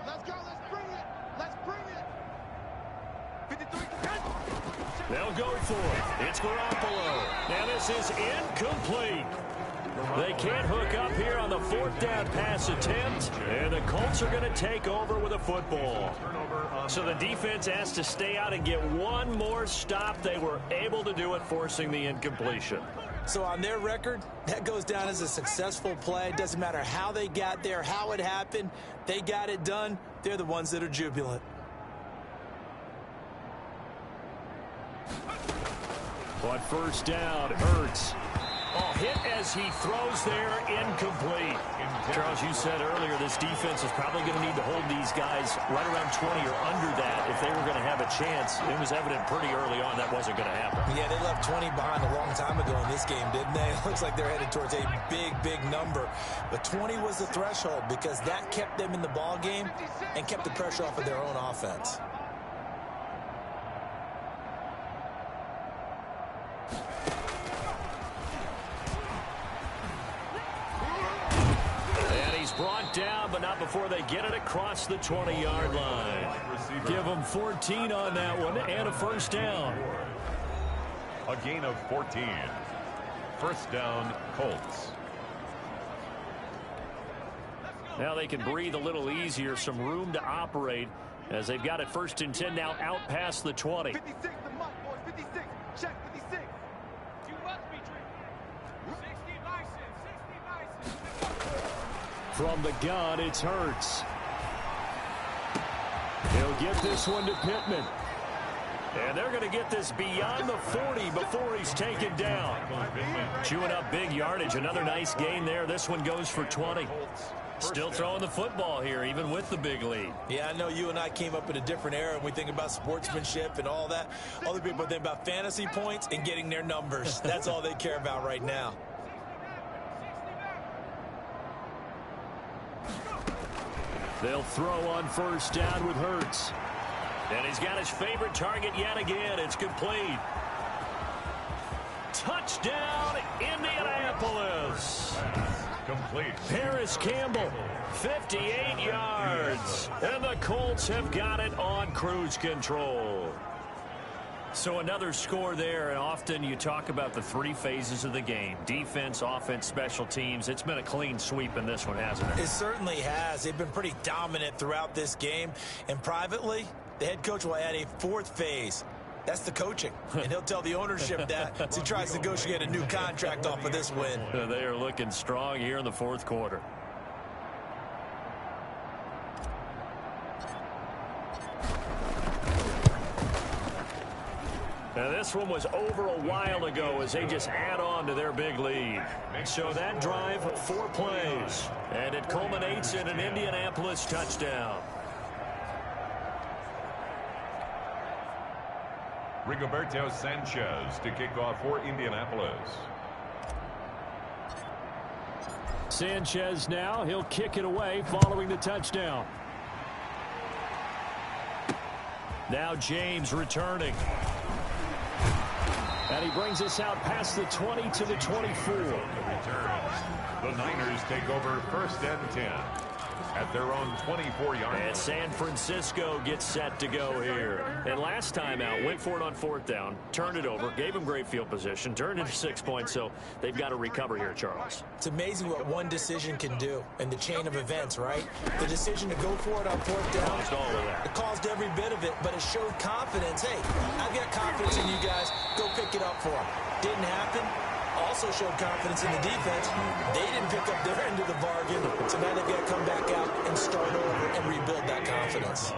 Let's go, let's bring it. Let's bring it. 53. They'll go for it. It's Garoppolo. Now this is incomplete. They can't hook up here on the 4th down pass attempt, and the Colts are going to take over with a football. So the defense has to stay out and get one more stop. They were able to do it, forcing the incompletion. So on their record, that goes down as a successful play. It doesn't matter how they got there, how it happened. They got it done. They're the ones that are jubilant. On 1st down, Hurts. Oh, hit as he throws there, incomplete. Charles, you said earlier this defense is probably going to need to hold these guys right around 20 or under that if they were going to have a chance. It was evident pretty early on that wasn't going to happen. Yeah, they left 20 behind a long time ago in this game, didn't they? It looks like they're headed towards a big, big number. But 20 was the threshold because that kept them in the ball game and kept the pressure off of their own offense. Brought down, but not before they get it across the 20-yard line. Give them 14 on that one and a 1st down. A gain of 14. 1st down, Colts. Now they can breathe a little easier, some room to operate as they've got it 1st and 10 now out past the 20. 56, the mic, boys. 56. Check 56. You must be drinking. 60 license. 60 license. From the gun, it's Hurts. He'll get this one to Pittman. And they're going to get this beyond the 40 before he's taken down. Chewing up big yardage. Another nice gain there. This one goes for 20. Still throwing the football here, even with the big lead. Yeah, I know you and I came up in a different era, and we think about sportsmanship and all that. Other people think about fantasy points and getting their numbers. That's all they care about right now. They'll throw on 1st down with Hurts. And he's got his favorite target yet again. It's complete. Touchdown, Indianapolis. Complete. Paris Campbell, 58 yards. And the Colts have got it on cruise control. So another score there, and often you talk about the three phases of the game. Defense, offense, special teams. It's been a clean sweep in this one, hasn't it? It certainly has. They've been pretty dominant throughout this game. And privately, the head coach will add a fourth phase. That's the coaching. And he'll tell the ownership that as he tries to negotiate a new contract off of this win. They are looking strong here in the fourth quarter. Now this one was over a while ago as they just add on to their big lead. So that drive, 4 plays. And it culminates in an Indianapolis touchdown. Rigoberto Sanchez to kick off for Indianapolis. Sanchez now, he'll kick it away following the touchdown. Now James returning. And he brings us out past the 20 to the 24. The Niners take over 1st and 10 at their own 24-yard line. And San Francisco gets set to go here. And last time out, went for it on 4th down, turned it over, gave him great field position, turned into 6 points, so they've got to recover here, Charles. It's amazing what one decision can do in the chain of events, right? The decision to go for it on 4th down, Caused all of that. it caused every bit of it, but it showed confidence. Hey, I've got confidence in you guys. Go pick it up for them. Didn't happen. Also showed confidence in the defense. They didn't pick up their end of the bargain, so now they've got to come back out and start over and rebuild that confidence.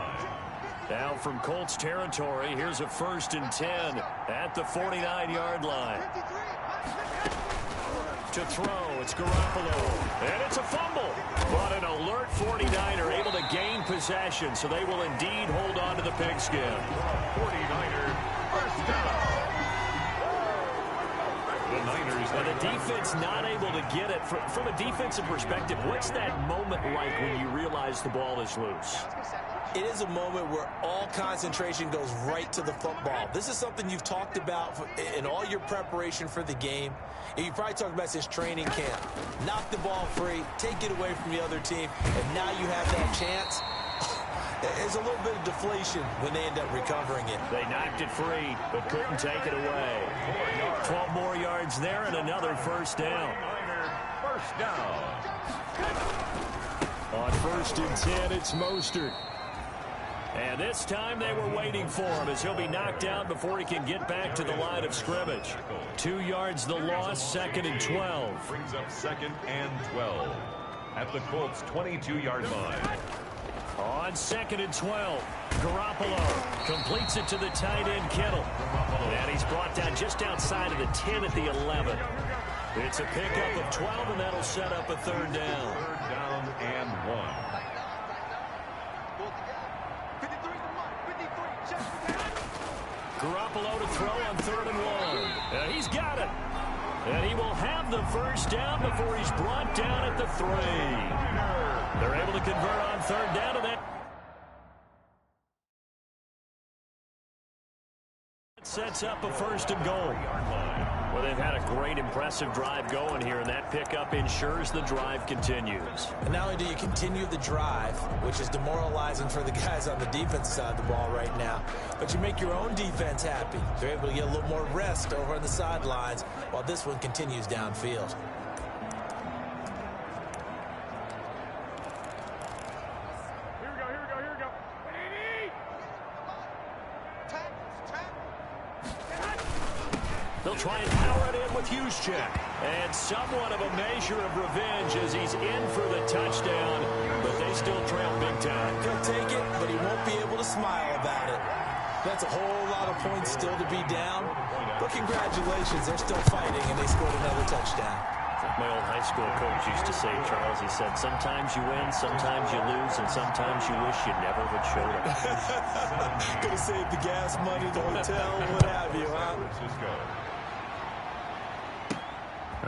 Now from Colts territory, here's a 1st and 10 at the 49-yard line. To throw, it's Garoppolo, and it's a fumble. But an alert 49er able to gain possession, so they will indeed hold on to the pigskin. 49er first down. And the defense not able to get it. From a defensive perspective, what's that moment like when you realize the ball is loose? It is a moment where all concentration goes right to the football. This is something you've talked about in all your preparation for the game. And you probably talked about since training camp. Knock the ball free, take it away from the other team, and now you have that chance. There's a little bit of deflation when they end up recovering it. They knocked it free, but couldn't take it away. 12 more yards there and another 1st down. First down. On 1st and 10, it's Mostert. And this time they were waiting for him as he'll be knocked down before he can get back to the line of scrimmage. 2 yards the loss, 2nd and 12. Brings up 2nd and 12 at the Colts' 22-yard line. On 2nd and 12, Garoppolo completes it to the tight end, Kittle. And he's brought down just outside of the 10 at the 11. It's a pickup of 12, and that'll set up a 3rd down. 3rd down and 1. Garoppolo to throw on 3rd and 1. And he's got it. And he will have the 1st down before he's brought down at the 3. They're able to convert on 3rd down, and that sets up a 1st and goal. Well, they've had a great, impressive drive going here, and that pickup ensures the drive continues. And not only do you continue the drive, which is demoralizing for the guys on the defense side of the ball right now, but you make your own defense happy. They're able to get a little more rest over on the sidelines while this one continues downfield. They'll try and power it in with Juszczyk. And somewhat of a measure of revenge as he's in for the touchdown, but they still trail big time. He'll take it, but he won't be able to smile about it. That's a whole lot of points still to be down. But congratulations, they're still fighting, and they scored another touchdown. My old high school coach used to say, Charles, he said, sometimes you win, sometimes you lose, and sometimes you wish you never would show up. Gonna save the gas money, the hotel, what have you, huh?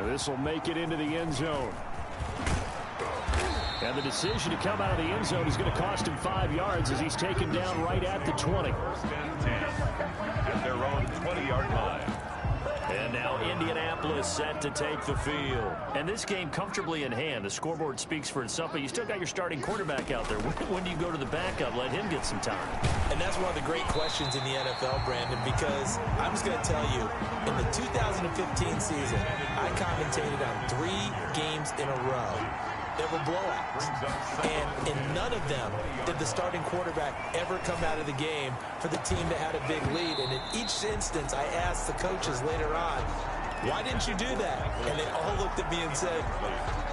This will make it into the end zone. And the decision to come out of the end zone is going to cost him 5 yards as he's taken down right at the 20. First and 10 at their own 20-yard line. And now Indianapolis set to take the field. And this game comfortably in hand. The scoreboard speaks for itself, but you still got your starting quarterback out there. When do you go to the backup? Let him get some time. And that's one of the great questions in the NFL, Brandon, because I'm just going to tell you, in the 2015 season, I commentated on 3 games in a row. There were blowouts, and in none of them did the starting quarterback ever come out of the game for the team that had a big lead. And in each instance, I asked the coaches later on, why didn't you do that? And they all looked at me and said,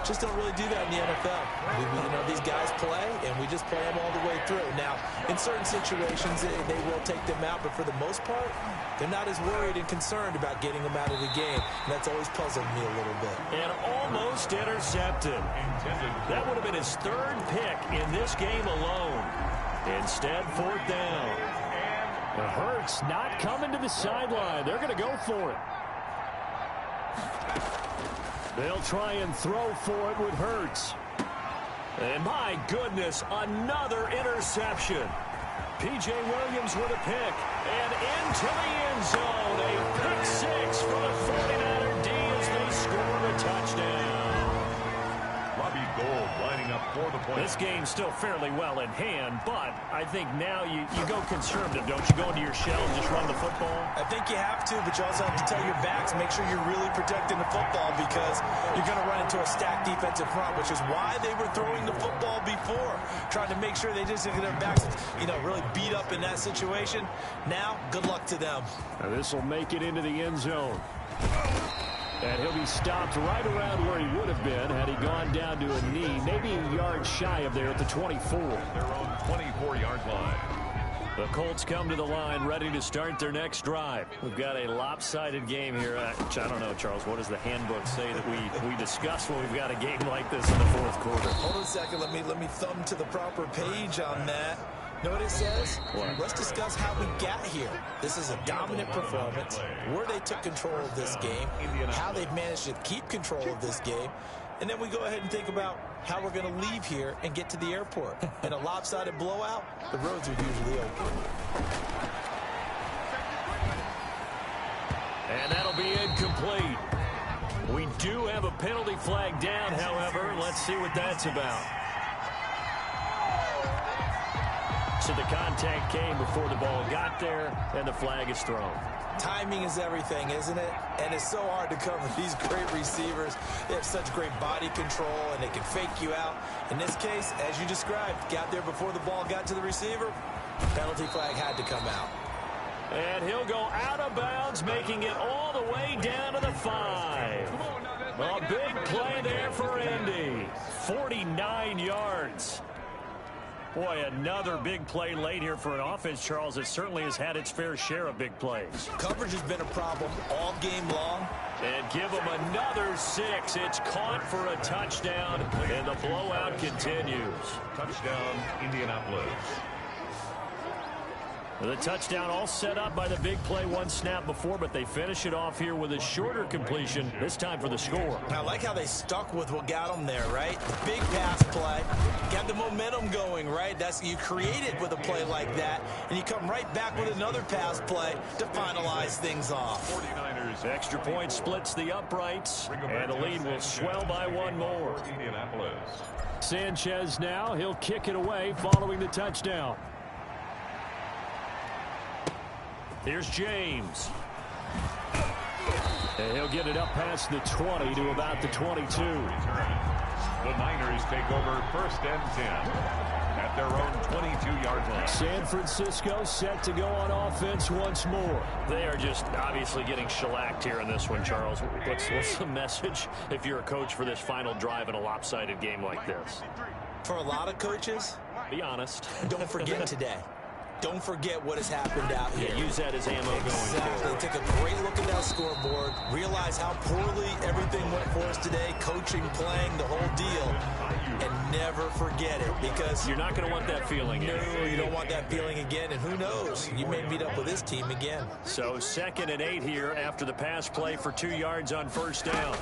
just don't really do that in the NFL. These guys play, and we just play them all the way through. Now, in certain situations, they will take them out, but for the most part, they're not as worried and concerned about getting them out of the game. And that's always puzzled me a little bit. And almost intercepted. That would have been his 3rd pick in this game alone. Instead, 4th down. And Hurts not coming to the sideline. They're going to go for it. They'll try and throw for it with Hurts. And my goodness, another interception. P.J. Williams with a pick. And into the end zone. A pick 6 for the 49er D as they score a touchdown. Robbie Gould lining up for the point. This game's still fairly well in hand, but I think now you go conservative, don't you? Go into your shell and just run the football? I think you have to, but you also have to tell your backs, make sure you're really protecting the football because you're going to run into a stacked defensive front, which is why they were throwing the football before, trying to make sure they just get their backs, really beat up in that situation. Now, good luck to them. This will make it into the end zone. And he'll be stopped right around where he would have been had he gone down to a knee, maybe a yard shy of there at the 24. Their own 24-yard line. The Colts come to the line ready to start their next drive. We've got a lopsided game here. I don't know, Charles, what does the handbook say that we discuss when we've got a game like this in the 4th quarter? Hold on a second. Let me thumb to the proper page on that. Know what it says? What? Let's discuss how we got here. This is a dominant performance, where they took control of this game, how they've managed to keep control of this game, and then we go ahead and think about how we're going to leave here and get to the airport. In a lopsided blowout, the roads are usually open. And that'll be incomplete. We do have a penalty flag down, however. Let's see what that's about. So the contact came before the ball got there, and the flag is thrown. Timing is everything, isn't it? And it's so hard to cover these great receivers. They have such great body control, and they can fake you out. In this case, as you described, got there before the ball got to the receiver. Penalty flag had to come out. And he'll go out of bounds, making it all the way down to the 5. A big play there for Indy. 49 yards. Boy, another big play late here for an offense, Charles. It certainly has had its fair share of big plays. Coverage has been a problem all game long. And give them another 6. It's caught for a touchdown, and the blowout continues. Touchdown, Indianapolis. The touchdown all set up by the big play 1 snap before, but they finish it off here with a shorter completion, this time for the score. I like how they stuck with what got them there, right? The big pass play, got the momentum going, right? You create it with a play like that, and you come right back with another pass play to finalize things off. 49ers. Extra point splits the uprights, and the lead will swell by 1 more. Indianapolis. Sanchez now, he'll kick it away following the touchdown. Here's James. And he'll get it up past the 20 to about the 22. The Niners take over 1st and 10 at their own 22-yard line. San Francisco set to go on offense once more. They are just obviously getting shellacked here in this one, Charles. What's the message if you're a coach for this final drive in a lopsided game like this? For a lot of coaches, be honest. Don't forget today. Don't forget what has happened out here. Yeah, use that as ammo going forward. Take a great look at that scoreboard. Realize how poorly everything went for us today. Coaching, playing, the whole deal. And never forget it, because you're not going to want that feeling again. No, you don't want that feeling again. And who knows? You may meet up with this team again. So 2nd and 8 here after the pass play for 2 yards on 1st down.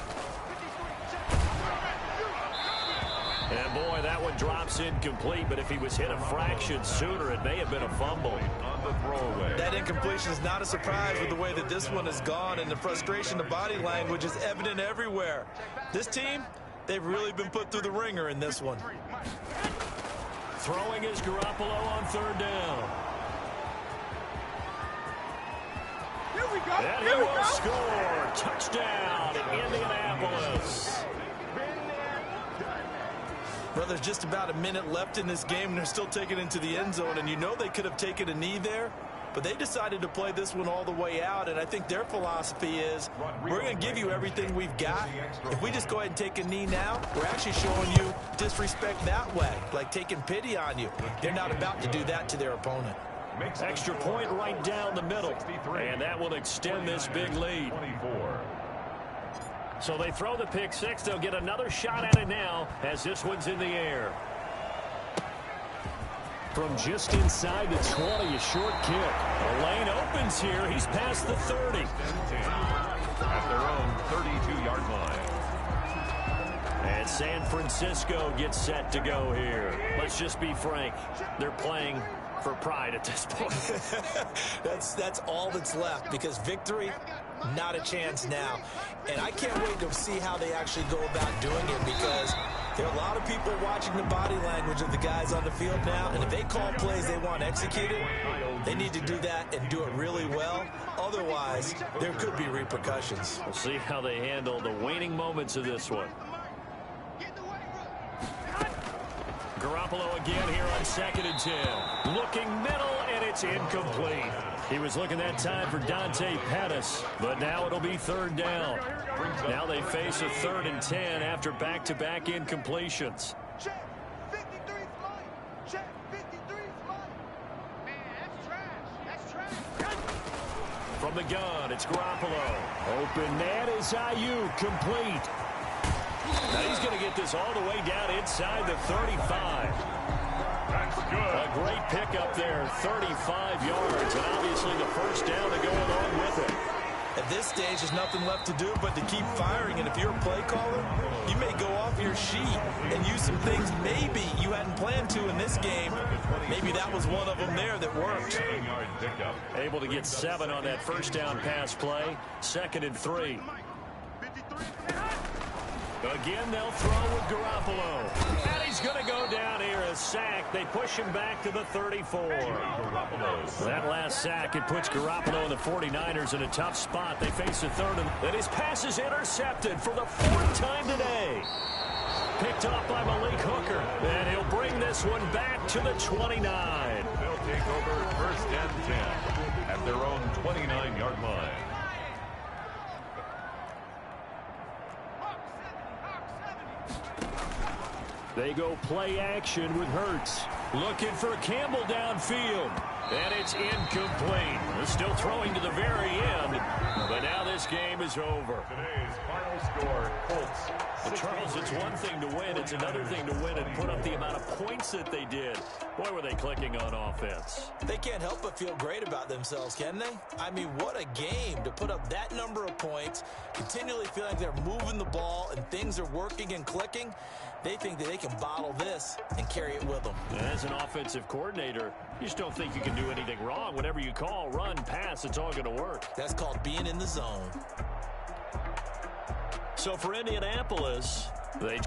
And boy, that one drops incomplete, but if he was hit a fraction sooner, it may have been a fumble. On the throwaway. That incompletion is not a surprise with the way that this one has gone, and the frustration, the body language is evident everywhere. This team, they've really been put through the ringer in this one. Throwing is Garoppolo on third down. Here we go. And he will score. Touchdown, Indianapolis. Well, there's just about a minute left in this game, and they're still taking it into the end zone, and you know they could have taken a knee there, but they decided to play this one all the way out, and I think their philosophy is we're going to give you everything we've got. If we just go ahead and take a knee now, we're actually showing you disrespect that way, like taking pity on you. They're not about to do that to their opponent. Extra point right down the middle, and that will extend this big lead. 24. So they throw the pick six. They'll get another shot at it now as this one's in the air. From just inside the 20, a short kick. The lane opens here. He's past the 30. At their own 32-yard line. And San Francisco gets set to go here. Let's just be frank. They're playing for pride at this point. That's all that's left, because victory, not a chance now. And I can't wait to see how they actually go about doing it, because there are a lot of people watching the body language of the guys on the field now, and if they call plays they want executed, they need to do that and do it really well. Otherwise, there could be repercussions. We'll see how they handle the waning moments of this one. Garoppolo again here on 2nd and 10. Looking middle, and it's incomplete. He was looking that time for Dante Pettis, but now it'll be third down. Now they face a 3rd and 10 after back-to-back incompletions. Check. 53's mine. Check. 53's mine. Man, that's trash. That's trash. From the gun, it's Garoppolo. Open man is Ayuk, complete. Now he's going to get this all the way down inside the 35. That's good. A great pickup there, 35 yards, and obviously the first down to go along with it. At this stage, there's nothing left to do but to keep firing, and if you're a play caller, you may go off your sheet and use some things maybe you hadn't planned to in this game. Maybe that was one of them there that worked. 7-yard pickup. Able to get 7 on that first down pass play, 2nd and 3. Again, they'll throw with Garoppolo. And he's going to go down here, a sack. They push him back to the 34. That last sack, it puts Garoppolo and the 49ers in a tough spot. They face a 3rd, and his pass is intercepted for the 4th time today. Picked off by Malik Hooker, and he'll bring this one back to the 29. They'll take over 1st and 10 at their own 29-yard line. They go play action with Hurts. Looking for Campbell downfield. And it's incomplete. They're still throwing to the very end. But now this game is over. Today's final score, Colts. But Charles, it's one thing to win. It's another thing to win and put up the amount of points that they did. Boy, were they clicking on offense. They can't help but feel great about themselves, can they? I mean, what a game to put up that number of points, continually feel like they're moving the ball and things are working and clicking. They think that they can bottle this and carry it with them. As an offensive coordinator, you just don't think you can do anything wrong. Whatever you call, run, pass, it's all going to work. That's called being in the zone. So for Indianapolis, they